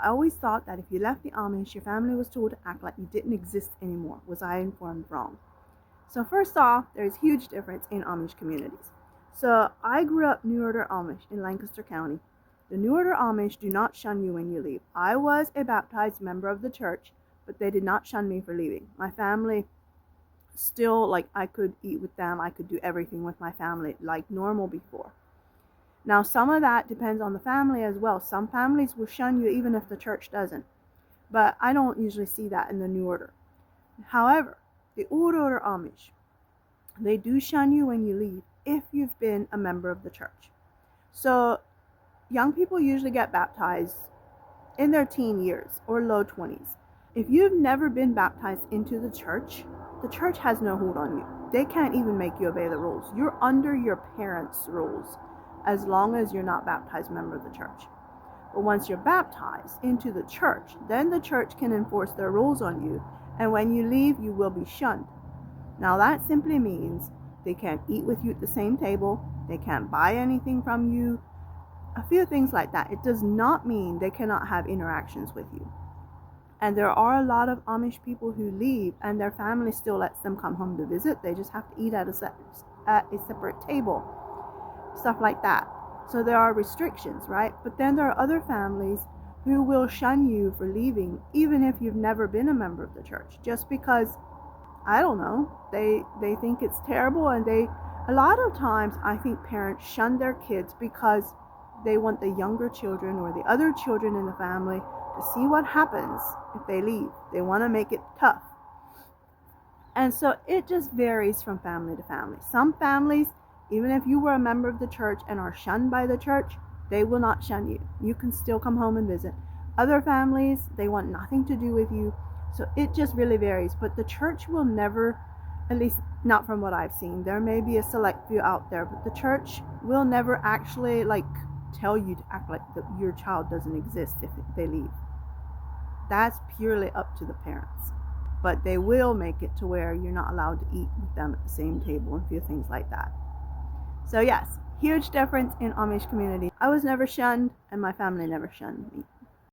I always thought that if you left the Amish, your family was told to act like you didn't exist anymore. Was I informed wrong? So first off, there's huge difference in Amish communities. So I grew up New Order Amish in Lancaster County. The New Order Amish do not shun you when you leave. I was a baptized member of the church, but they did not shun me for leaving. My family still, like, I could eat with them. I could do everything with my family like normal before. Now, some of that depends on the family as well. Some families will shun you even if the church doesn't. But I don't usually see that in the New Order. However, the Old Order Amish, they do shun you when you leave if you've been a member of the church. So young people usually get baptized in their teen years or low 20s. If you've never been baptized into the church has no hold on you. They can't even make you obey the rules. You're under your parents' rules as long as you're not baptized member of the church. But once you're baptized into the church, then the church can enforce their rules on you, and when you leave, you will be shunned. Now that simply means they can't eat with you at the same table, they can't buy anything from you, a few things like that. It does not mean they cannot have interactions with you. And there are a lot of Amish people who leave and their family still lets them come home to visit. They just have to eat at a separate table, stuff like that. So there are restrictions, right? But then there are other families who will shun you for leaving, even if you've never been a member of the church, just because, I don't know, they think it's terrible. And a lot of times I think parents shun their kids because they want the younger children or the other children in the family to see what happens if they leave. They want to make it tough. And so it just varies from family to family. Some families, even if you were a member of the church and are shunned by the church, they will not shun you. You can still come home and visit. Other families, they want nothing to do with you. So it just really varies. But the church will never, at least not from what I've seen, there may be a select few out there, but the church will never actually tell you to act like your child doesn't exist if they leave. That's purely up to the parents. But they will make it to where you're not allowed to eat with them at the same table and a few things like that. So yes, huge difference in Amish community. I was never shunned and my family never shunned me.